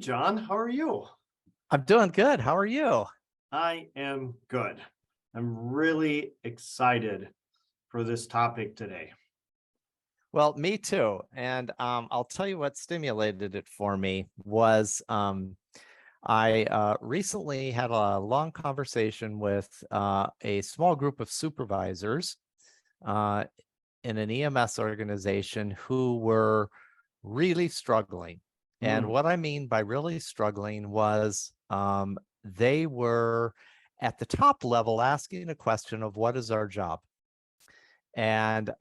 John. How are you? I'm doing good. How are you? I am good. I'm really excited for this topic today. Well, me too. And I'll tell you what stimulated it for me was I recently had a long conversation with a small group of supervisors uh, in an EMS organization who were really struggling. And Mm, what I mean by really struggling was they were at the top level asking a question of what is our job? And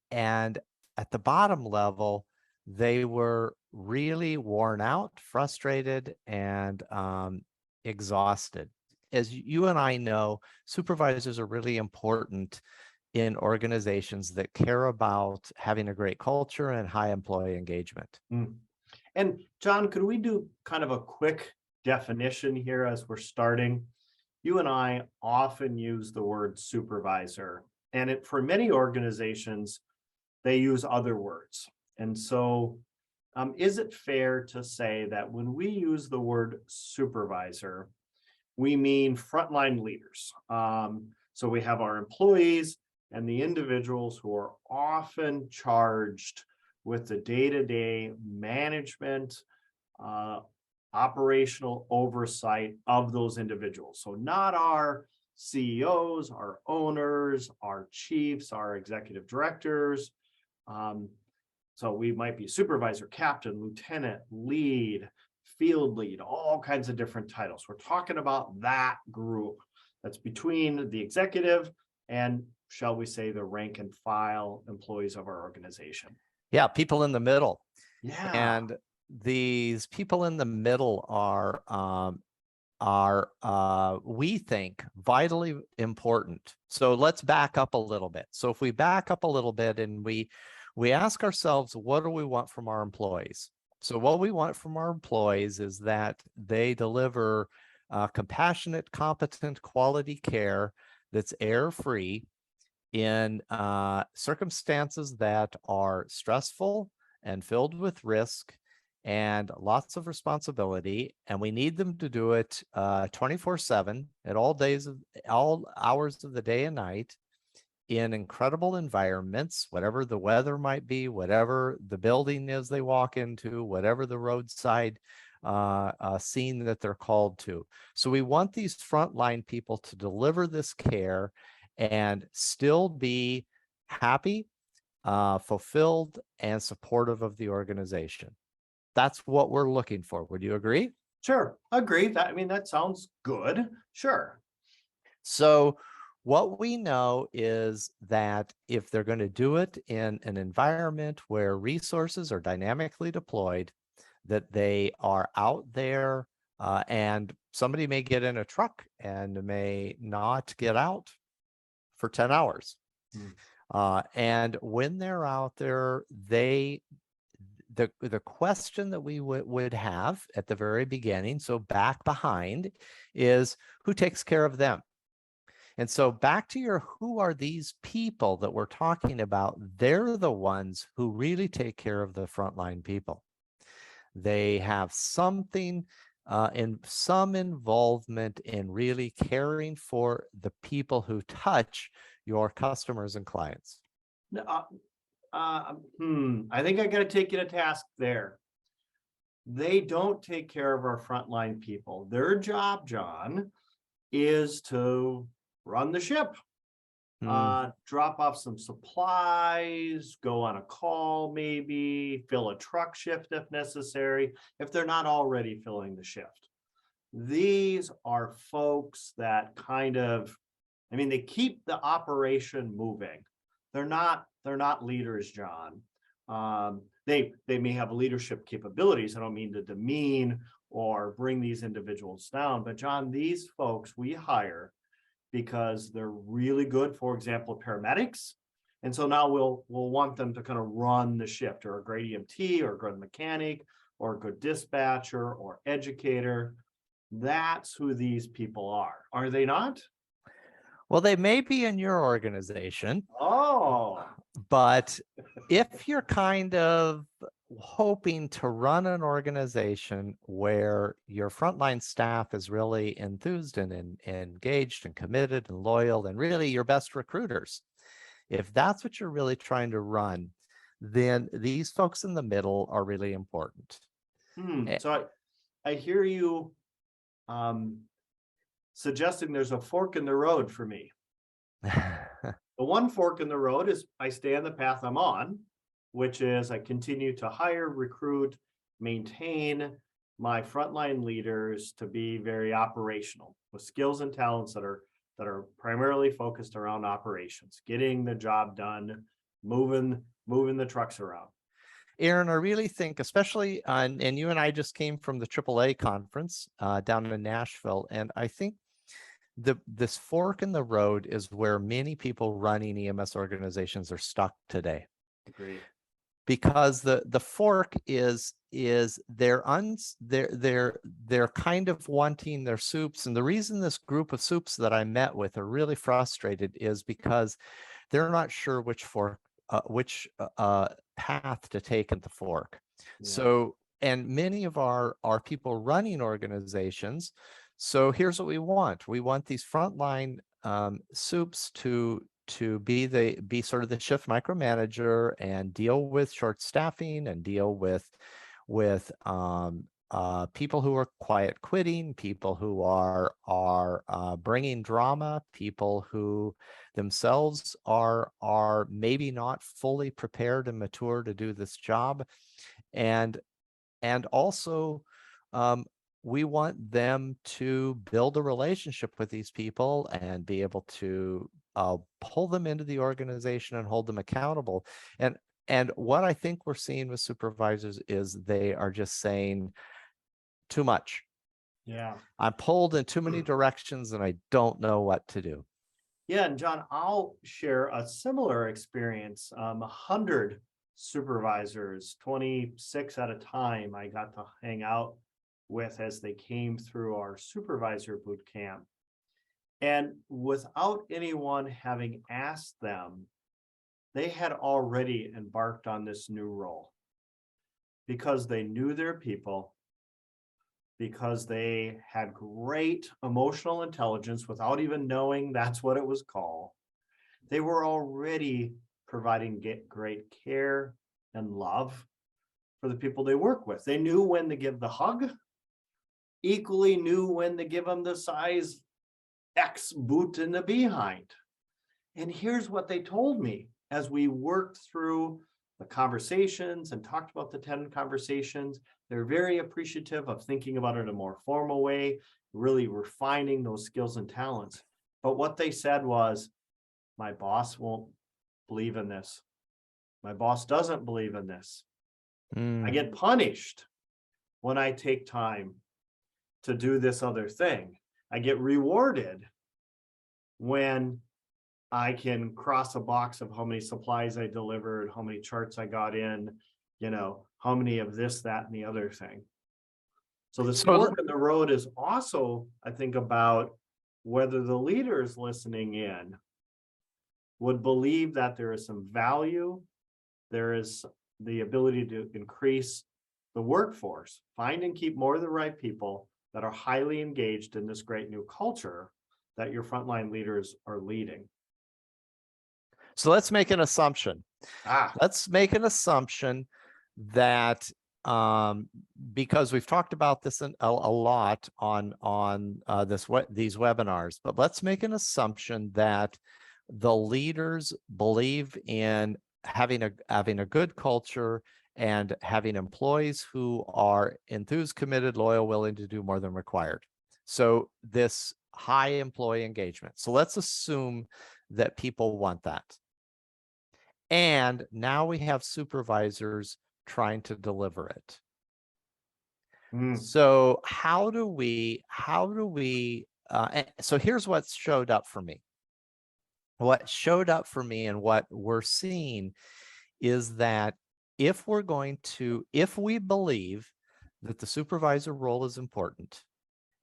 and at the bottom level, they were really worn out, frustrated, and exhausted. As you and I know, supervisors are really important in organizations that care about having a great culture and high employee engagement. mm. And John, could we do kind of a quick definition here as we're starting? You and I often use the word supervisor, and for many organizations, they use other words. And so, is it fair to say that when we use the word supervisor, we mean frontline leaders? So we have our employees and the individuals who are often charged with the day-to-day management, uh, operational oversight of those individuals. So not our CEOs, our owners, our chiefs, our executive directors. Um, so we might be supervisor, captain, lieutenant, lead, field lead, all kinds of different titles. We're talking about that group that's between the executive and, shall we say, the rank and file employees of our organization. Yeah, people in the middle. Yeah. And these people in the middle are we think vitally important. So let's back up a little bit. So if we back up a little bit and we ask ourselves, what do we want from our employees? So what we want from our employees is that they deliver compassionate, competent, quality care that's error-free in circumstances that are stressful and filled with risk and lots of responsibility, and we need them to do it 24/7 at all hours of the day and night in incredible environments, whatever the weather might be, whatever the building is they walk into, whatever the roadside scene that they're called to. So we want these frontline people to deliver this care and still be happy, fulfilled, and supportive of the organization. That's what we're looking for. Would you agree? Sure. Agree. That sounds good. Sure. So what we know is that if they're going to do it in an environment where resources are dynamically deployed, that they are out there and somebody may get in a truck and may not get out for 10 hours. And when they're out there, the question that we would have at the very beginning, so back behind, is who takes care of them? And so back to your who are these people that we're talking about? They're the ones who really take care of the frontline people. They have something in some involvement in really caring for the people who touch your customers and clients. I think I got to take you to task there. They don't take care of our frontline people. Their job, John, is to run the ship, drop off some supplies, go on a call, maybe fill a truck shift if necessary, if they're not already filling the shift. These are folks that they keep the operation moving. They're not leaders, John. They may have leadership capabilities. I don't mean to demean or bring these individuals down, but John, these folks we hire because they're really good, for example, paramedics. And so now we'll want them to kind of run the shift, or a great EMT or a good mechanic or a good dispatcher or educator. That's who these people are they not? Well, they may be in your organization. Oh, But if you're kind of hoping to run an organization where your frontline staff is really enthused and engaged and committed and loyal and really your best recruiters, if that's what you're really trying to run, then these folks in the middle are really important. So I hear you suggesting there's a fork in the road for me. The one fork in the road is I stay on the path I'm on, which is I continue to hire, recruit, maintain my frontline leaders to be very operational with skills and talents that are primarily focused around operations, getting the job done, moving the trucks around. Aarron, I really think, especially and you and I just came from the AAA conference down in Nashville, and I think this fork in the road is where many people running EMS organizations are stuck today. Agreed. Because the fork is they're kind of wanting their soups, and the reason this group of soups that I met with are really frustrated is because they're not sure which path to take in the fork. Yeah. So, and many of our people running organizations. So here's what we want. We want these frontline soups to be sort of the shift micromanager and deal with short staffing and deal with people who are quiet quitting, people who are bringing drama, people who themselves are maybe not fully prepared and mature to do this job, and also we want them to build a relationship with these people and be able to pull them into the organization and hold them accountable. And what I think we're seeing with supervisors is they are just saying too much. Yeah. I'm pulled in too many directions and I don't know what to do. Yeah, and John, I'll share a similar experience. 100 supervisors, 26 at a time, I got to hang out with as they came through our supervisor boot camp. And without anyone having asked them, they had already embarked on this new role because they knew their people, because they had great emotional intelligence without even knowing that's what it was called. They were already providing great care and love for the people they work with. They knew when to give the hug, equally knew when to give them the size X boot in the behind. And here's what they told me as we worked through the conversations and talked about the 10 conversations. They're very appreciative of thinking about it in a more formal way, really refining those skills and talents. But what they said was, my boss won't believe in this. My boss doesn't believe in this. I get punished when I take time to do this other thing. I get rewarded when I can cross a box of how many supplies I delivered, how many charts I got in, how many of this, that, and the other thing. So this fork in the road is also, I think, about whether the leaders listening in would believe that there is some value, there is the ability to increase the workforce, find and keep more of the right people that are highly engaged in this great new culture that your frontline leaders are leading. So let's make an assumption. Let's make an assumption that because we've talked about this a lot on these webinars, but let's make an assumption that the leaders believe in having a good culture and having employees who are enthused, committed, loyal, willing to do more than required. So this high employee engagement. So let's assume that people want that. And now we have supervisors trying to deliver it. So how do we, so here's what showed up for me. What showed up for me and what we're seeing is that if we believe that the supervisor role is important,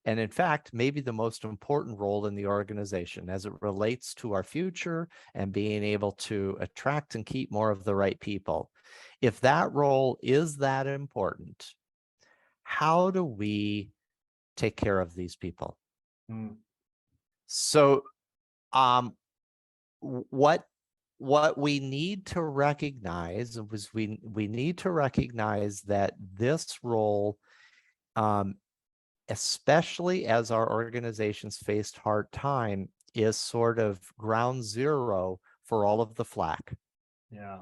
and in fact, maybe the most important role in the organization as it relates to our future and being able to attract and keep more of the right people. if that role is that important, how do we take care of these people? Mm. So what we need to recognize was we need to recognize that this role, especially as our organizations faced hard time, is sort of ground zero for all of the flack. Yeah.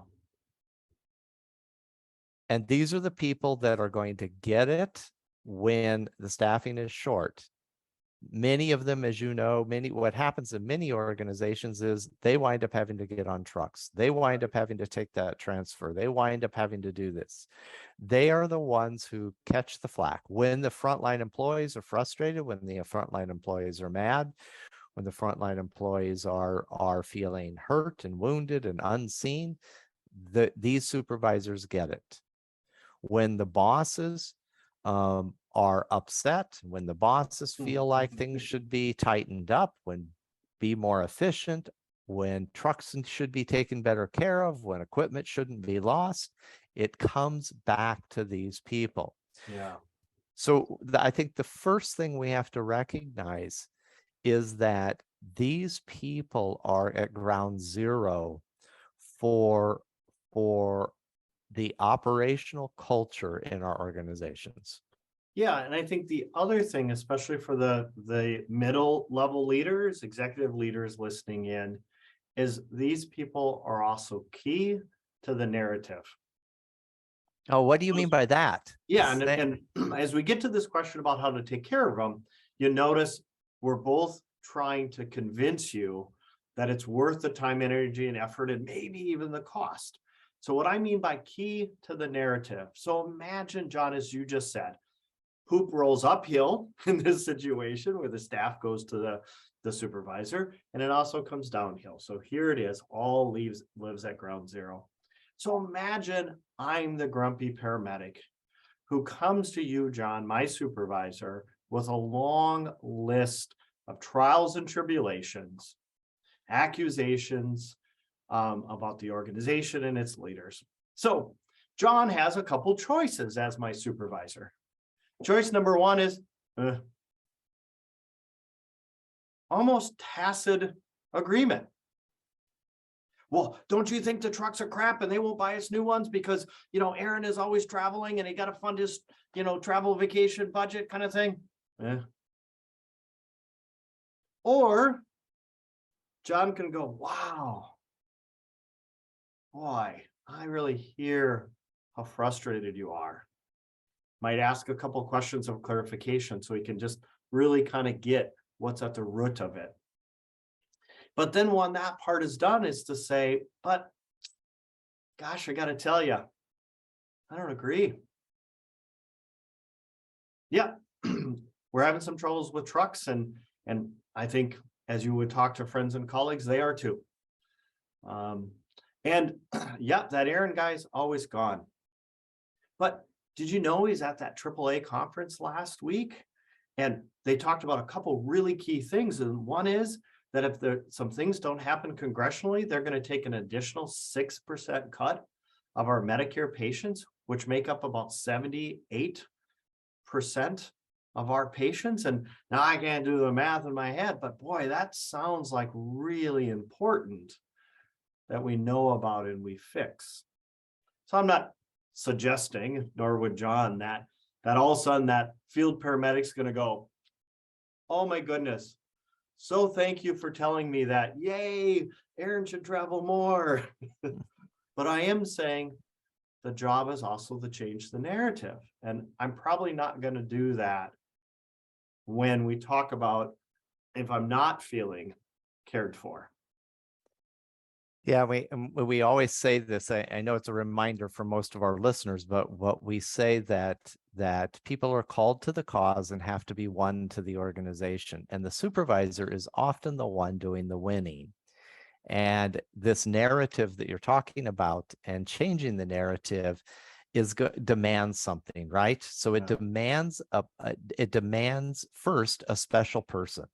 And these are the people that are going to get it when the staffing is short. Many of them, as you know, what happens in many organizations is they wind up having to get on trucks. They wind up having to take that transfer. They wind up having to do this. They are the ones who catch the flack. When the frontline employees are frustrated, when the frontline employees are mad, when the frontline employees are feeling hurt and wounded and unseen, these supervisors get it. When the bosses are upset, when the bosses feel like things should be tightened up, when be more efficient, when trucks should be taken better care of, when equipment shouldn't be lost, it comes back to these people. Yeah. So I think the first thing we have to recognize is that these people are at ground zero for the operational culture in our organizations. Yeah, and I think the other thing, especially for the middle level leaders, executive leaders listening in, is these people are also key to the narrative. Oh, what do you mean by that? Yeah, and as we get to this question about how to take care of them, you notice we're both trying to convince you that it's worth the time, energy, and effort, and maybe even the cost. So what I mean by key to the narrative, so imagine, John, as you just said, hoop rolls uphill in this situation where the staff goes to the supervisor, and it also comes downhill. So here it is, all lives at ground zero. So imagine I'm the grumpy paramedic who comes to you, John, my supervisor, with a long list of trials and tribulations, accusations about the organization and its leaders. So John has a couple choices as my supervisor. Choice number one is almost tacit agreement. Well, don't you think the trucks are crap and they won't buy us new ones because, Aarron is always traveling and he got to fund his, travel vacation budget kind of thing? Or John can go, wow, boy, I really hear how frustrated you are. Might ask a couple questions of clarification so he can just really kind of get what's at the root of it. But then when that part is done is to say, but gosh, I got to tell you, I don't agree. Yeah, we're having some troubles with trucks. And I think as you would talk to friends and colleagues, they are too. And yeah, that Aarron guy's always gone. But did you know he's at that AAA conference last week? And they talked about a couple really key things. And one is that if some things don't happen congressionally, they're going to take an additional 6% cut of our Medicare patients, which make up about 78% of our patients. And now I can't do the math in my head, but boy, that sounds like really important that we know about and we fix. So I'm not suggesting, nor would John, that all of a sudden that field paramedic's going to go, oh my goodness, so thank you for telling me that. Yay, Aarron should travel more. But I am saying the job is also to change the narrative. And I'm probably not going to do that when we talk about if I'm not feeling cared for. Yeah, we always say this. I know it's a reminder for most of our listeners, but what we say that people are called to the cause and have to be won to the organization. And the supervisor is often the one doing the winning. And this narrative that you're talking about and changing the narrative demands something, right? So it demands first a special person.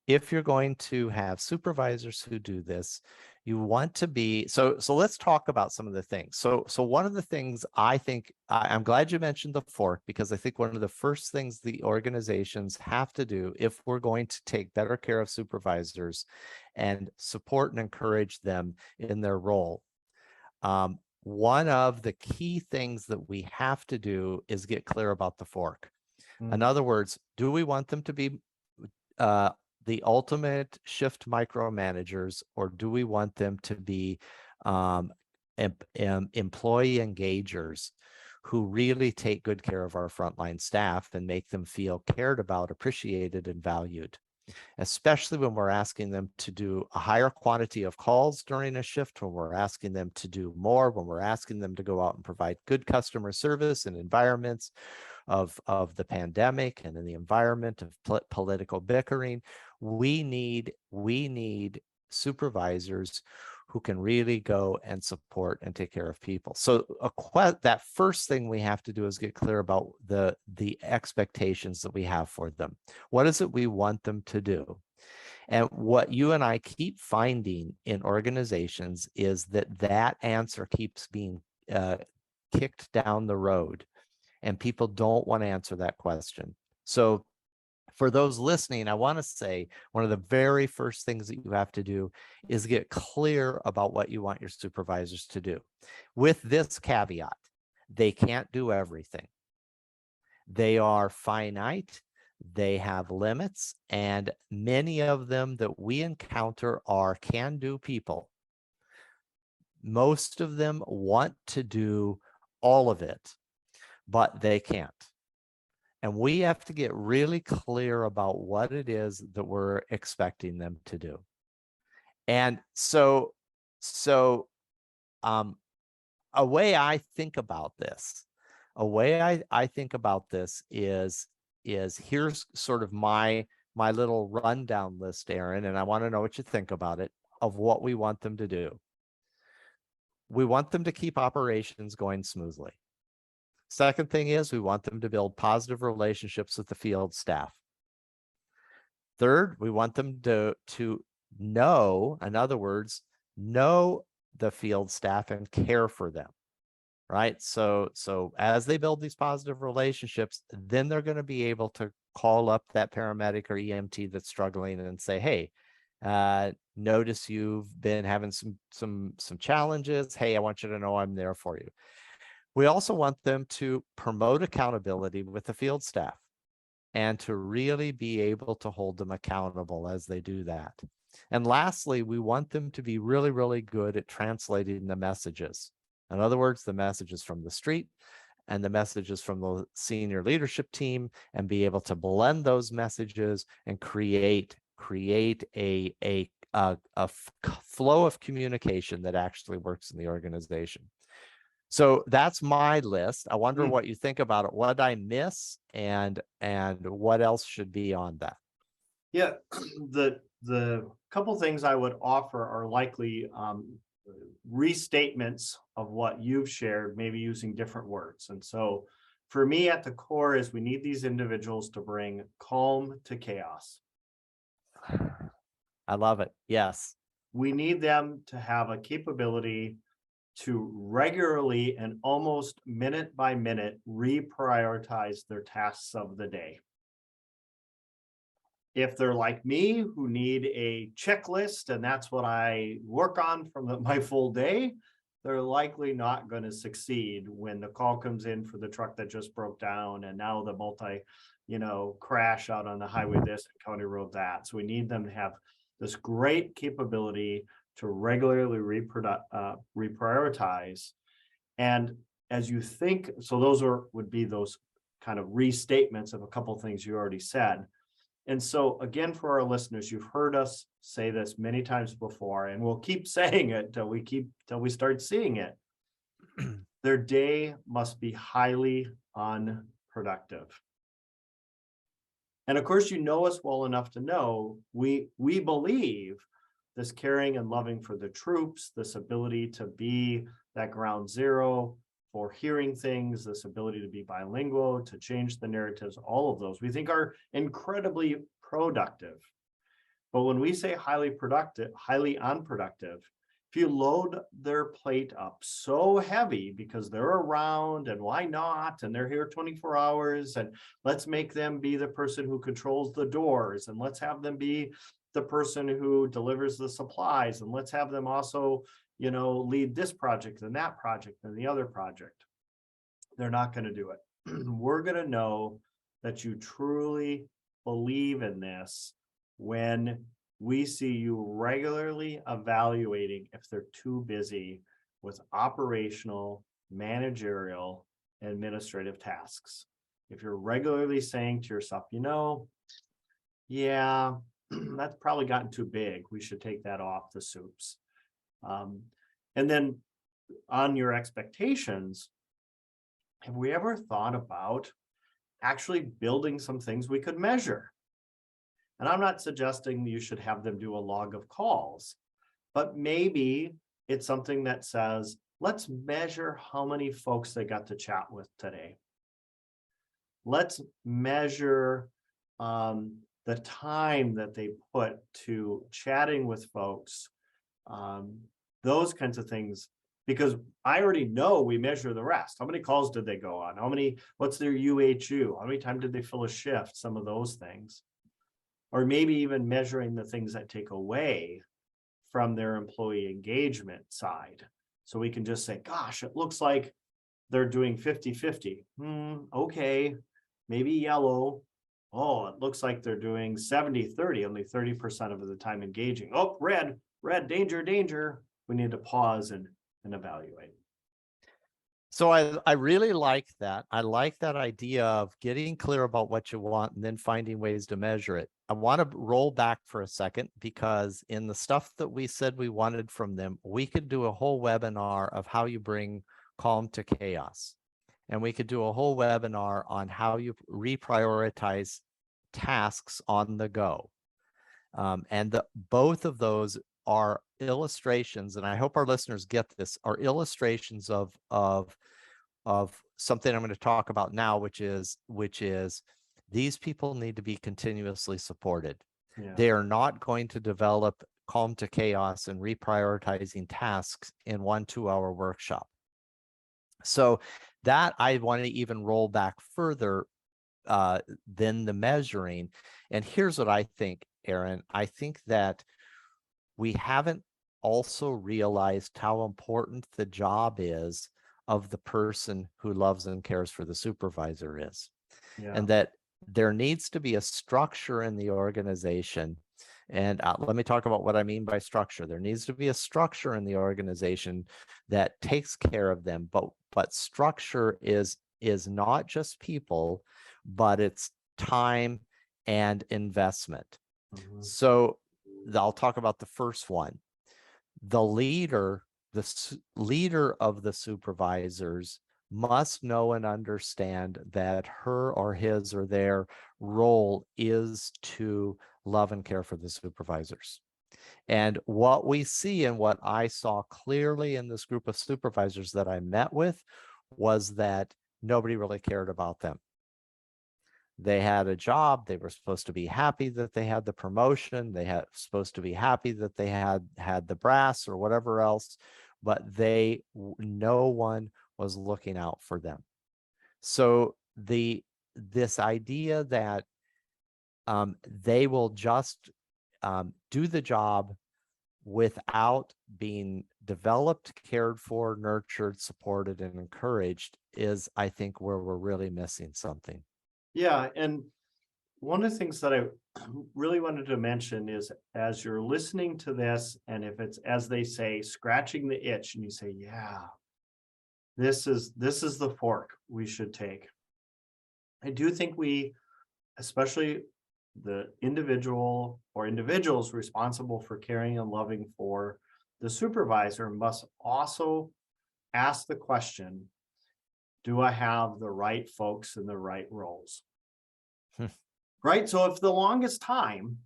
If you're going to have supervisors who do this, You want to be, so let's talk about some of the things. So one of the things I think, I'm glad you mentioned the fork, because I think one of the first things the organizations have to do if we're going to take better care of supervisors and support and encourage them in their role. One of the key things that we have to do is get clear about the fork. In other words, do we want them to be the ultimate shift micromanagers, or do we want them to be employee engagers who really take good care of our frontline staff and make them feel cared about, appreciated, and valued? Especially when we're asking them to do a higher quantity of calls during a shift, when we're asking them to do more, when we're asking them to go out and provide good customer service in environments of the pandemic and in the environment of political bickering. We need supervisors who can really go and support and take care of people. So that first thing we have to do is get clear about the expectations that we have for them. What is it we want them to do? And what you and I keep finding in organizations is that answer keeps being kicked down the road, and people don't want to answer that question. So for those listening, I want to say one of the very first things that you have to do is get clear about what you want your supervisors to do. With this caveat, they can't do everything. They are finite, they have limits, and many of them that we encounter are can-do people. Most of them want to do all of it, but they can't. And we have to get really clear about what it is that we're expecting them to do. And so a way I think about this, is here's sort of my little rundown list, Aarron, and I want to know what you think about it, of what we want them to do. We want them to keep operations going smoothly. Second thing is we want them to build positive relationships with the field staff. Third, we want them to know, in other words, know the field staff and care for them, right? So as they build these positive relationships, then they're going to be able to call up that paramedic or EMT that's struggling and say, hey, notice you've been having some challenges. Hey, I want you to know I'm there for you. We also want them to promote accountability with the field staff and to really be able to hold them accountable as they do that. And lastly, we want them to be really, really good at translating the messages. In other words, the messages from the street and the messages from the senior leadership team, and be able to blend those messages and create a flow of communication that actually works in the organization. So that's my list. I wonder what you think about it. What did I miss, and what else should be on that? Yeah, the couple things I would offer are likely restatements of what you've shared, maybe using different words. And so for me, at the core is we need these individuals to bring calm to chaos. I love it. Yes. We need them to have a capability to regularly and almost minute by minute reprioritize their tasks of the day. If they're like me, who need a checklist and that's what I work on from my full day, they're likely not going to succeed when the call comes in for the truck that just broke down and now the crash out on the highway this and county road that. So we need them to have this great capability to regularly reprioritize. And as you think, so those would be those kind of restatements of a couple of things you already said. And so again, for our listeners, you've heard us say this many times before, and we'll keep saying it till we start seeing it. Their day must be highly unproductive. And of course, you know us well enough to know we believe this caring and loving for the troops, this ability to be that ground zero for hearing things, this ability to be bilingual, to change the narratives, all of those we think are incredibly productive. But when we say highly unproductive, If you load their plate up so heavy because they're around and why not, and they're here 24 hours, and let's make them be the person who controls the doors, and let's have them be the person who delivers the supplies, and let's have them also, lead this project and that project and the other project. They're not going to do it. We're going to know that you truly believe in this when we see you regularly evaluating if they're too busy with operational, managerial, and administrative tasks. If you're regularly saying to yourself, yeah, that's probably gotten too big. We should take that off the soups. And then on your expectations, have we ever thought about actually building some things we could measure? And I'm not suggesting you should have them do a log of calls, but maybe it's something that says, let's measure how many folks they got to chat with today. Let's measure the time that they put to chatting with folks, those kinds of things, because I already know we measure the rest. How many calls did they go on? What's their UHU? How many times did they fill a shift? Some of those things. Or maybe even measuring the things that take away from their employee engagement side. So we can just say, gosh, it looks like they're doing 50-50. Okay, maybe yellow. Oh, it looks like they're doing 70-30, only 30% of the time engaging. Oh, red, danger, danger. We need to pause and evaluate. So I really like that. I like that idea of getting clear about what you want and then finding ways to measure it. I want to roll back for a second, because in the stuff that we said we wanted from them, we could do a whole webinar of how you bring calm to chaos. And we could do a whole webinar on how you reprioritize tasks on the go. And both of those are illustrations, and I hope our listeners get this, are illustrations of something I'm going to talk about now, which is these people need to be continuously supported. Yeah. They are not going to develop calm to chaos and reprioritizing tasks in 1-2 hour workshop. So that I want to even roll back further than the measuring. And here's what I think, Aarron. I think that we haven't also realized how important the job is of the person who loves and cares for the supervisor is. Yeah. And that there needs to be a structure in the organization. And let me talk about what I mean by structure. There needs to be a structure in the organization that takes care of them, but structure is not just people, but it's time and investment. Mm-hmm. So I'll talk about the first one. The leader of the supervisors must know and understand that her or his or their role is to love and care for the supervisors. And what we see, and what I saw clearly in this group of supervisors that I met with, was that nobody really cared about them. They had a job. They were supposed to be happy that they had the promotion. They had supposed to be happy that they had the brass or whatever else, but no one was looking out for them. So this idea that they will just do the job without being developed, cared for, nurtured, supported, and encouraged is, I think, where we're really missing something. Yeah, and one of the things that I really wanted to mention is, as you're listening to this, and if it's, as they say, scratching the itch, and you say, yeah, this is the fork we should take. I do think we, especially the individual or individuals responsible for caring and loving for the supervisor, must also ask the question, do I have the right folks in the right roles? Right? So if the longest time,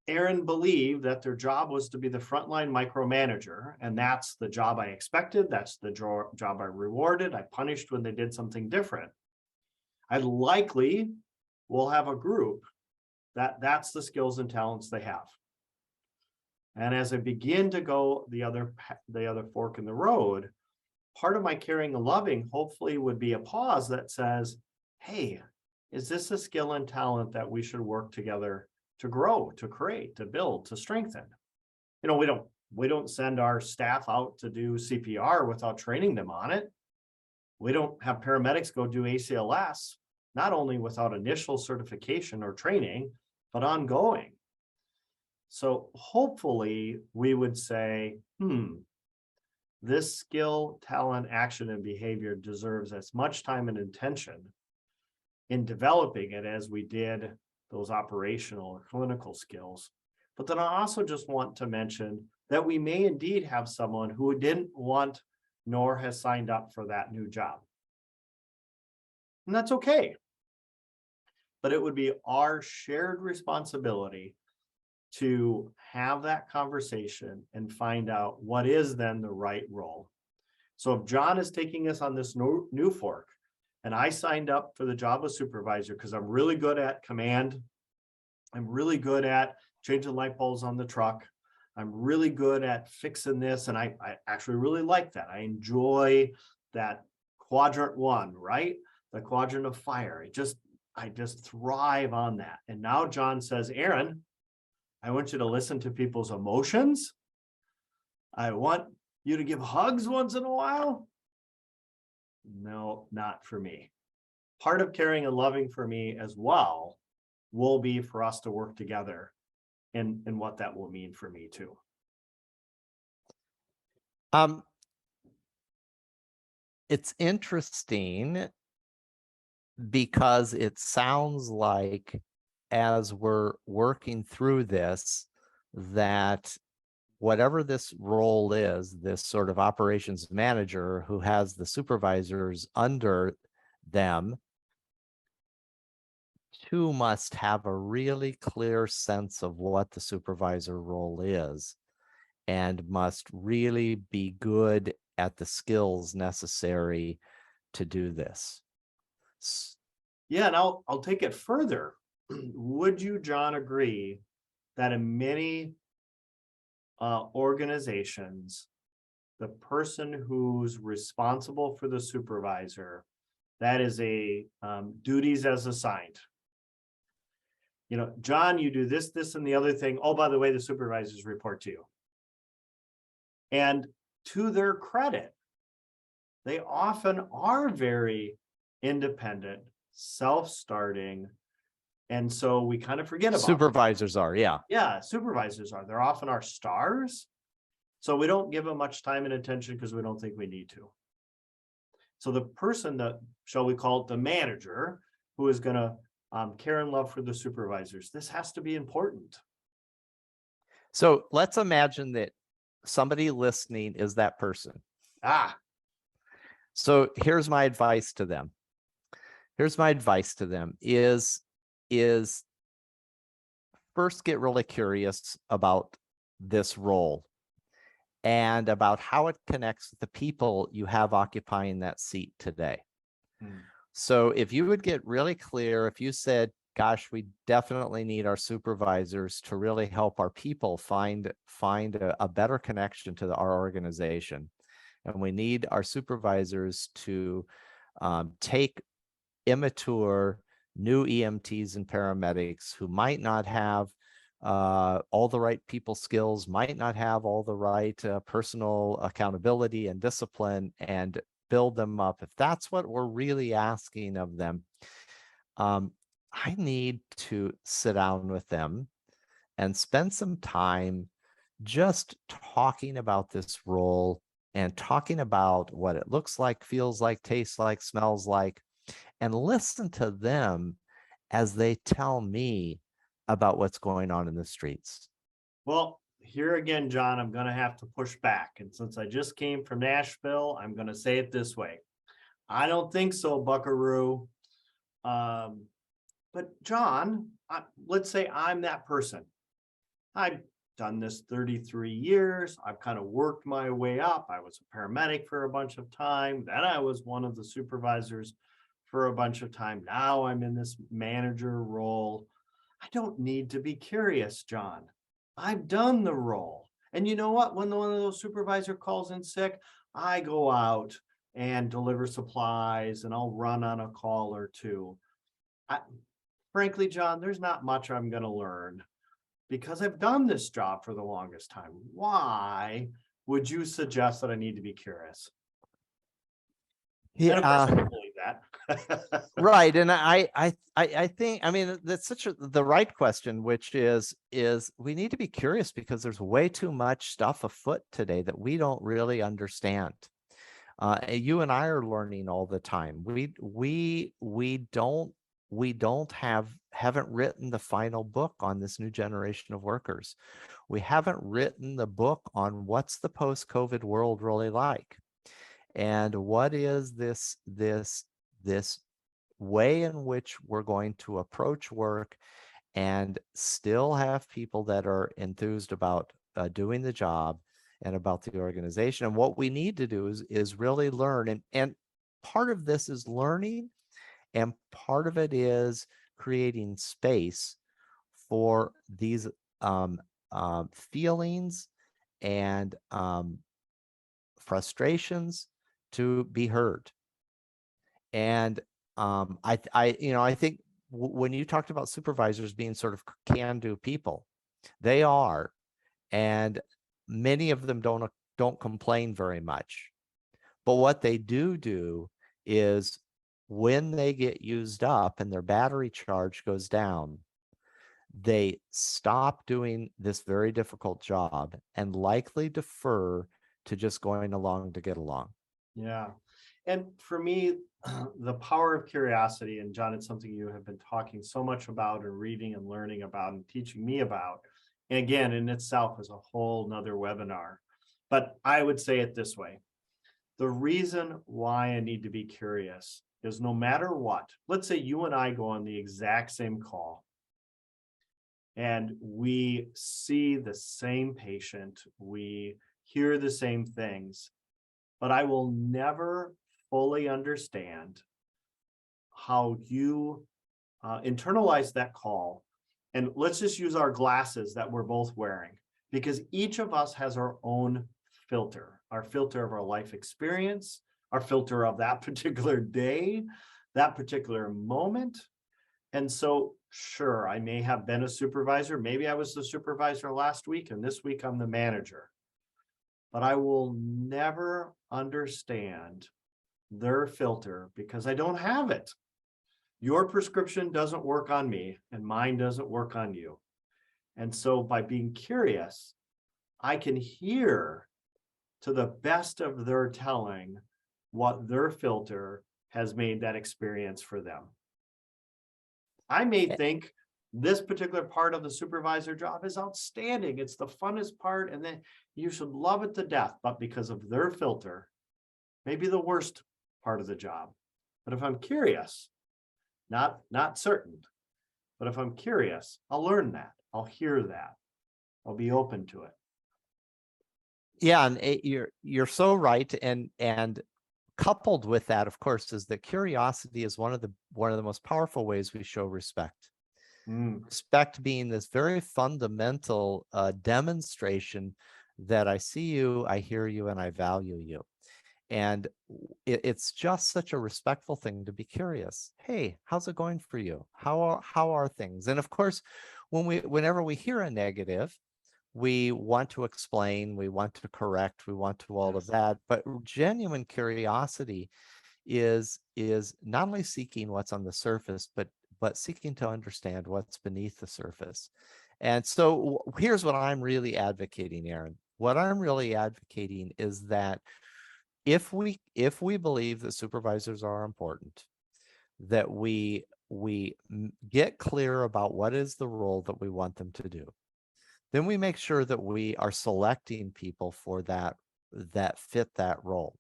Aarron believed that their job was to be the frontline micromanager, and that's the job I expected, that's the job I rewarded, I punished when they did something different, I likely will have a group that's the skills and talents they have. And as I begin to go the other fork in the road, part of my caring and loving hopefully would be a pause that says, hey, is this a skill and talent that we should work together to grow, to create, to build, to strengthen? You know, we don't send our staff out to do CPR without training them on it. We don't have paramedics go do ACLS, not only without initial certification or training, but ongoing. So hopefully we would say, this skill, talent, action, and behavior deserves as much time and attention in developing it as we did those operational or clinical skills. But then I also just want to mention that we may indeed have someone who didn't want nor has signed up for that new job. And that's okay. But it would be our shared responsibility to have that conversation and find out what is then the right role. So if John is taking us on this new fork, and I signed up for the job of supervisor because I'm really good at command, I'm really good at changing light bulbs on the truck, I'm really good at fixing this, and I actually really like that. I enjoy that quadrant 1, right? The quadrant of fire. I just thrive on that. And now John says, Aarron, I want you to listen to people's emotions. I want you to give hugs once in a while. No, not for me. Part of caring and loving for me as well will be for us to work together and what that will mean for me too. It's interesting because it sounds like as we're working through this, that whatever this role is, this sort of operations manager who has the supervisors under them, too must have a really clear sense of what the supervisor role is and must really be good at the skills necessary to do this. Yeah, and I'll take it further. Would you, John, agree that in many organizations, the person who's responsible for the supervisor, that is a duties as assigned? You know, John, you do this, this, and the other thing. Oh, by the way, the supervisors report to you. And to their credit, they often are very independent, self-starting. And so we kind of forget about supervisors are, yeah. Yeah, supervisors are. They're often our stars. So we don't give them much time and attention because we don't think we need to. So the person that, shall we call it the manager, who is going to care and love for the supervisors, this has to be important. So let's imagine that somebody listening is that person. So here's my advice to them. Is first get really curious about this role and about how it connects with the people you have occupying that seat today. So if you would get really clear, if you said, gosh, we definitely need our supervisors to really help our people find a better connection to our organization. And we need our supervisors to take immature new EMTs and paramedics who might not have all the right people skills, might not have all the right personal accountability and discipline, and build them up. If that's what we're really asking of them, I need to sit down with them and spend some time just talking about this role and talking about what it looks like, feels like, tastes like, smells like, and listen to them as they tell me about what's going on in the streets. Well, here again, John, I'm going to have to push back. And since I just came from Nashville, I'm going to say it this way. I don't think so, Buckaroo. But John, let's say I'm that person. I've done this 33 years. I've kind of worked my way up. I was a paramedic for a bunch of time. Then I was one of the supervisors for a bunch of time. Now I'm in this manager role. I don't need to be curious, John. I've done the role. And you know what? When one of those supervisor calls in sick, I go out and deliver supplies and I'll run on a call or two. I, frankly, John, there's not much I'm going to learn because I've done this job for the longest time. Why would you suggest that I need to be curious? And of course, I don't believe that. Right. And I think, I mean, that's such the right question, which is we need to be curious because there's way too much stuff afoot today that we don't really understand. You and I are learning all the time. Haven't written the final book on this new generation of workers. We haven't written the book on what's the post-COVID world really like. And what is this way in which we're going to approach work and still have people that are enthused about doing the job and about the organization? And what we need to do is really learn. And part of this is learning, and part of it is creating space for these feelings and frustrations to be heard. And I think when you talked about supervisors being sort of can-do people, they are, and many of them don't complain very much. But what they do is when they get used up and their battery charge goes down, they stop doing this very difficult job and likely defer to just going along to get along. Yeah. And for me, the power of curiosity, and John, it's something you have been talking so much about and reading and learning about and teaching me about. And again, in itself is a whole nother webinar. But I would say it this way. The reason why I need to be curious is no matter what, let's say you and I go on the exact same call and we see the same patient, we hear the same things, but I will never fully understand how you internalize that call. And let's just use our glasses that we're both wearing, because each of us has our own filter, our filter of our life experience, our filter of that particular day, that particular moment. And so, sure, I may have been a supervisor. Maybe I was the supervisor last week, and this week I'm the manager. But I will never understand their filter because I don't have it. Your prescription doesn't work on me, and mine doesn't work on you. And so by being curious, I can hear to the best of their telling what their filter has made that experience for them. I may think this particular part of the supervisor job is outstanding. It's the funnest part, and then you should love it to death. But because of their filter, maybe the worst part of the job. But if I'm curious, not certain, but if I'm curious, I'll learn that. I'll hear that. I'll be open to it. Yeah, and you're so right, and coupled with that, of course, is that curiosity is one of the most powerful ways we show respect. Respect being this very fundamental demonstration that I see you, I hear you, and I value you. And it's just such a respectful thing to be curious. Hey, how's it going for you? How are things? And of course, whenever we hear a negative, we want to explain, we want to correct, we want to all of that. But genuine curiosity is not only seeking what's on the surface, but seeking to understand what's beneath the surface. And so here's what I'm really advocating, Aarron. What I'm really advocating is that if we believe that supervisors are important, that we get clear about what is the role that we want them to do. Then we make sure that we are selecting people for that fit that role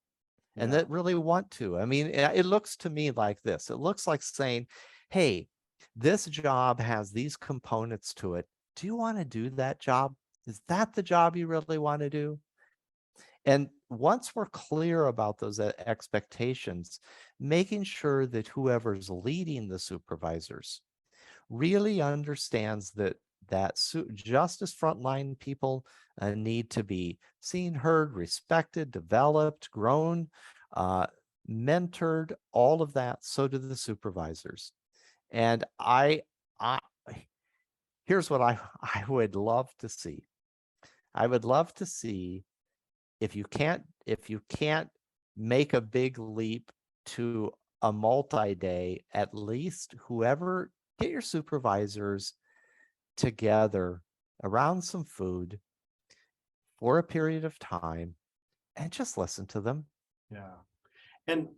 and that really want to. I mean, it looks to me like this. It looks like saying, hey, this job has these components to it. Do you want to do that job? Is that the job you really want to do? And once we're clear about those expectations, making sure that whoever's leading the supervisors really understands that just as frontline people need to be seen, heard, respected, developed, grown, mentored, all of that, so do the supervisors. And I here's what I would love to see. I would love to see, if you can't make a big leap to a multi-day, at least get your supervisors together around some food for a period of time and just listen to them. Yeah. And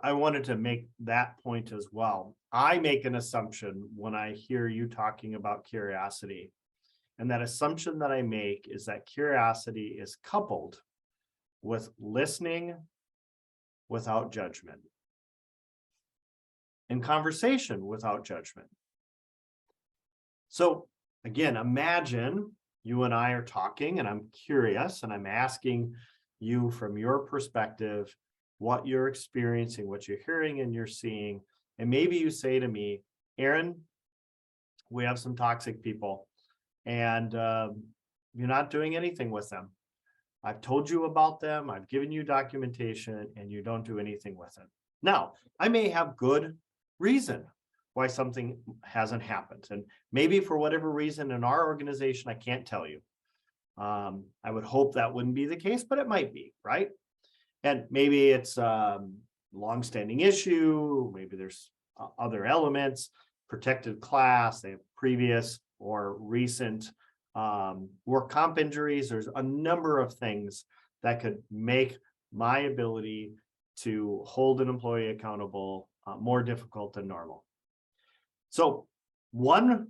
I wanted to make that point as well. I make an assumption when I hear you talking about curiosity. And that assumption that I make is that curiosity is coupled with listening without judgment and conversation without judgment. So again, imagine you and I are talking and I'm curious and I'm asking you from your perspective what you're experiencing, what you're hearing and you're seeing. And maybe you say to me, Aarron, we have some toxic people and you're not doing anything with them. I've told you about them. I've given you documentation and you don't do anything with it. Now, I may have good reason why something hasn't happened. And maybe for whatever reason in our organization, I can't tell you. I would hope that wouldn't be the case, but it might be, right? And maybe it's a longstanding issue. Maybe there's other elements, protected class, they have previous or recent work comp injuries. There's a number of things that could make my ability to hold an employee accountable more difficult than normal. So one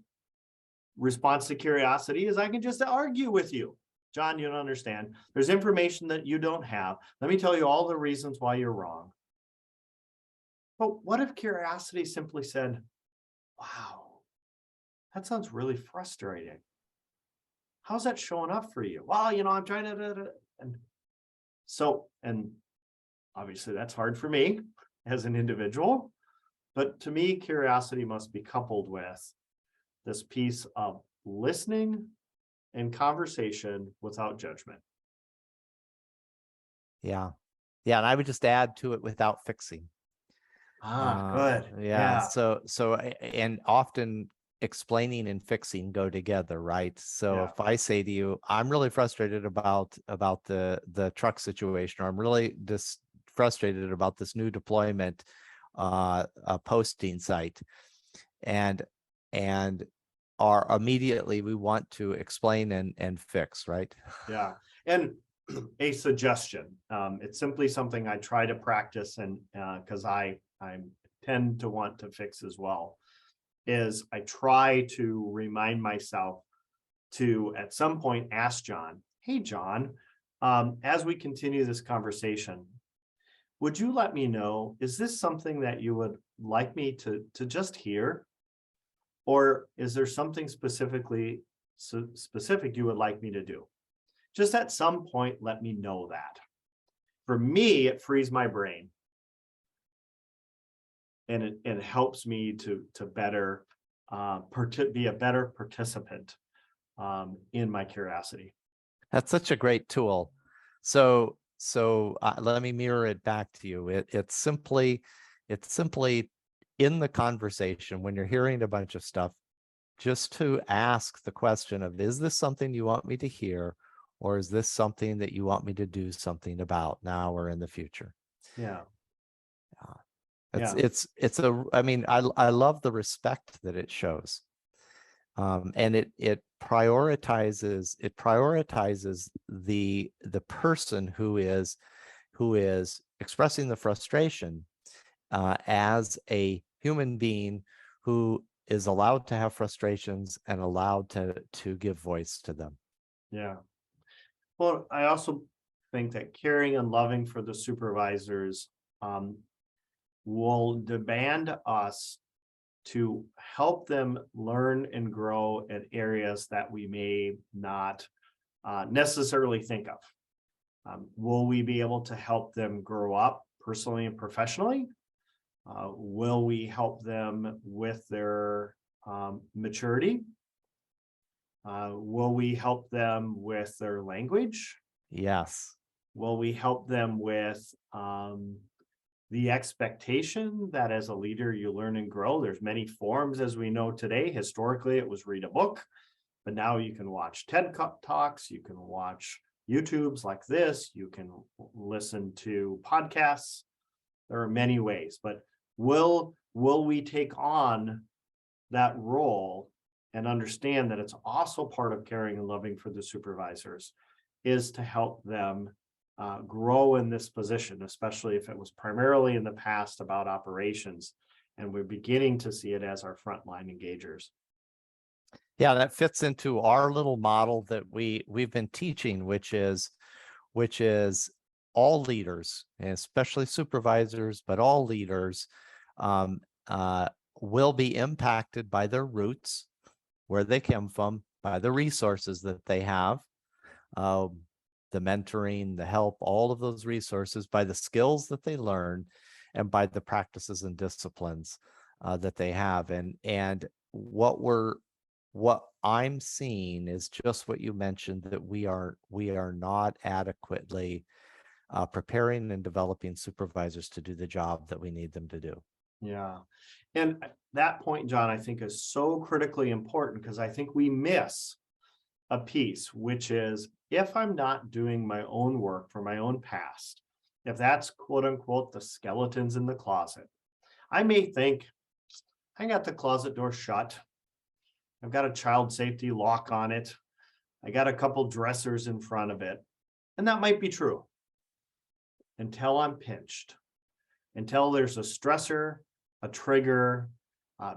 response to curiosity is I can just argue with you. John, you don't understand. There's information that you don't have. Let me tell you all the reasons why you're wrong. But what if curiosity simply said, wow, that sounds really frustrating. How's that showing up for you? Well, I'm trying to, and obviously that's hard for me as an individual, but to me, curiosity must be coupled with this piece of listening and conversation without judgment. Yeah. And I would just add to it, without fixing. Good. Yeah. So and often explaining and fixing go together, right? So if I say to you, I'm really frustrated about the truck situation, or I'm really frustrated about this new deployment posting site, and immediately we want to explain and fix, right? Yeah. And a suggestion, it's simply something I try to practice, and because I tend to want to fix as well, is I try to remind myself to at some point ask John, hey John, as we continue this conversation, would you let me know, is this something that you would like me to just hear? Or is there something specific you would like me to do? Just at some point, let me know that. For me, it frees my brain. And it helps me to better be a better participant in my curiosity. That's such a great tool. So let me mirror it back to you. It's simply in the conversation, when you're hearing a bunch of stuff, just to ask the question of, is this something you want me to hear, or is this something that you want me to do something about now or in the future? Yeah. I love the respect that it shows. And it prioritizes the person who is expressing the frustration as a human being who is allowed to have frustrations and allowed to give voice to them. Yeah. Well, I also think that caring and loving for the supervisors will demand us to help them learn and grow in areas that we may not necessarily think of. Will we be able to help them grow up personally and professionally? Will we help them with their maturity? Will we help them with their language? Yes. Will we help them with the expectation that as a leader you learn and grow? There's many forms as we know today. Historically, it was read a book, but now you can watch TED Talks, you can watch YouTubes like this, you can listen to podcasts. There are many ways, but will we take on that role and understand that it's also part of caring and loving for the supervisors is to help them grow in this position, especially if it was primarily in the past about operations, and we're beginning to see it as our frontline engagers. Yeah, that fits into our little model that we've been teaching, which is all leaders, and especially supervisors, but all leaders will be impacted by their roots, where they come from, by the resources that they have, the mentoring, the help, all of those resources, by the skills that they learn, and by the practices and disciplines that they have. And what I'm seeing is just what you mentioned, that we are not adequately preparing and developing supervisors to do the job that we need them to do. Yeah. And that point, John, I think is so critically important, because I think we miss a piece, which is if I'm not doing my own work for my own past, if that's quote unquote the skeletons in the closet, I may think I got the closet door shut. I've got a child safety lock on it. I got a couple dressers in front of it. And that might be true until I'm pinched, until there's a stressor, a trigger.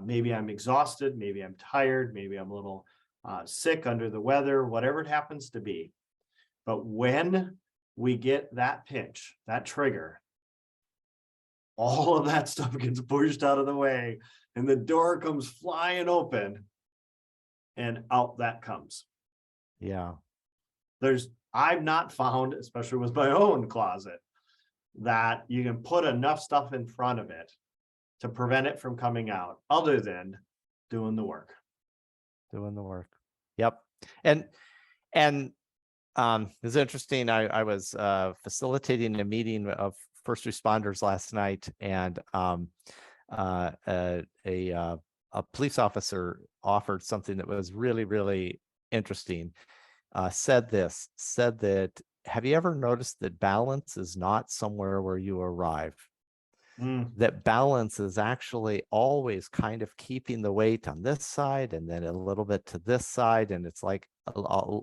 Maybe I'm exhausted, maybe I'm tired, maybe I'm a little sick, under the weather, whatever it happens to be. But when we get that pinch, that trigger, all of that stuff gets pushed out of the way and the door comes flying open and out that comes. Yeah. I've not found, especially with my own closet, that you can put enough stuff in front of it to prevent it from coming out, other than doing the work. Doing the work. Yep. And it's interesting. I was facilitating a meeting of first responders last night, and a police officer offered something that was really, really interesting. Said that, have you ever noticed that balance is not somewhere where you arrive? That balance is actually always kind of keeping the weight on this side and then a little bit to this side. And it's like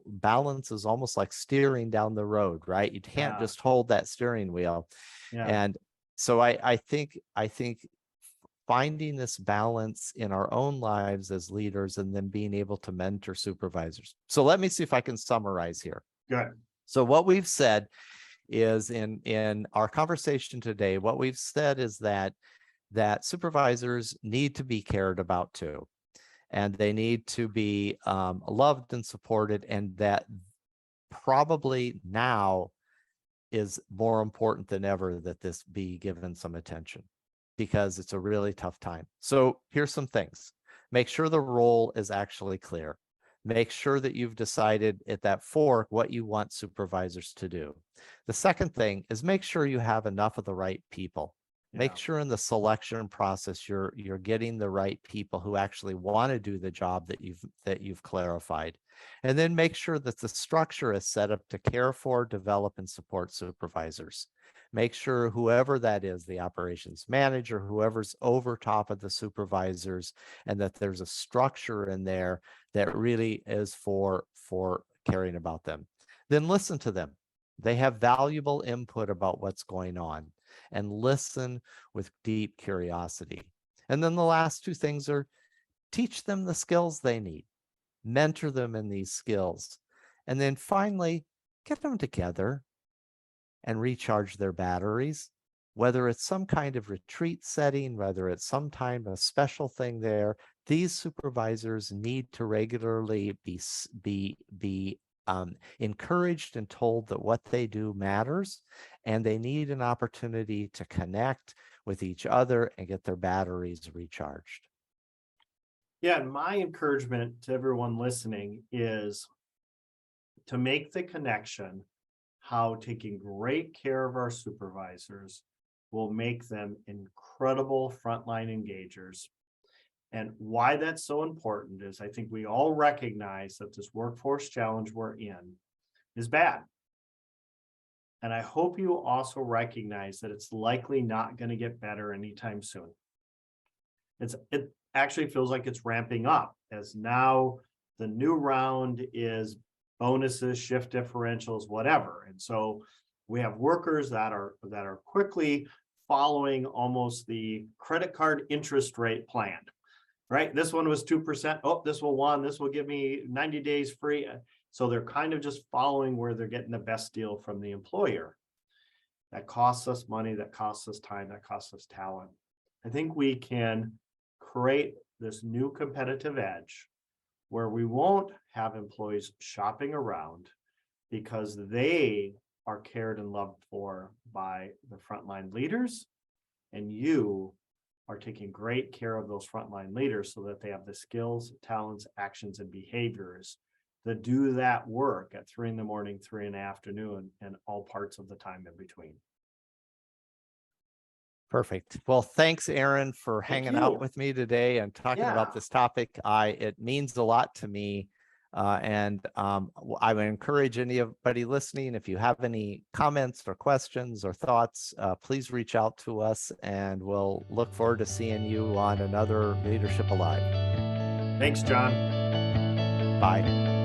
balance is almost like steering down the road, right? You can't just hold that steering wheel. Yeah. And so I think finding this balance in our own lives as leaders, and then being able to mentor supervisors. So let me see if I can summarize here. Good. So what we've said is, in our conversation today, what we've said is that supervisors need to be cared about too, and they need to be loved and supported, and that probably now is more important than ever that this be given some attention, because it's a really tough time. So here's some things. Make sure the role is actually clear. Make sure that you've decided at that fork what you want supervisors to do. The second thing is make sure you have enough of the right people. Make sure in the selection process you're getting the right people who actually want to do the job that you've clarified. And then make sure that the structure is set up to care for, develop, and support supervisors. Make sure whoever that is, the operations manager, whoever's over top of the supervisors, and that there's a structure in there that really is for caring about them. Then listen to them. They have valuable input about what's going on, and listen with deep curiosity. And then the last two things are teach them the skills they need, mentor them in these skills, and then finally get them together and recharge their batteries, whether it's some kind of retreat setting, whether it's some time a special thing there. These supervisors need to regularly be encouraged and told that what they do matters, and they need an opportunity to connect with each other and get their batteries recharged. Yeah, and my encouragement to everyone listening is to make the connection how taking great care of our supervisors will make them incredible frontline engagers. And why that's so important is I think we all recognize that this workforce challenge we're in is bad. And I hope you also recognize that it's likely not going to get better anytime soon. It actually feels like it's ramping up as now the new round is bonuses, shift differentials, whatever. And so we have workers that are quickly following almost the credit card interest rate plan, right? This one was 2%. Oh, this will 1. This will give me 90 days free. So they're kind of just following where they're getting the best deal from the employer. That costs us money, that costs us time, that costs us talent. I think we can create this new competitive edge where we won't have employees shopping around because they are cared and loved for by the frontline leaders, and you are taking great care of those frontline leaders so that they have the skills, talents, actions, and behaviors that do that work at 3 a.m, 3 p.m, and all parts of the time in between. Perfect. Well, thanks, Aarron, for Thank hanging out you. with me today and talking Yeah. about this topic. It means a lot to me. I would encourage anybody listening, if you have any comments or questions or thoughts, please reach out to us, and we'll look forward to seeing you on another Leadership Alive. Thanks, John. Bye.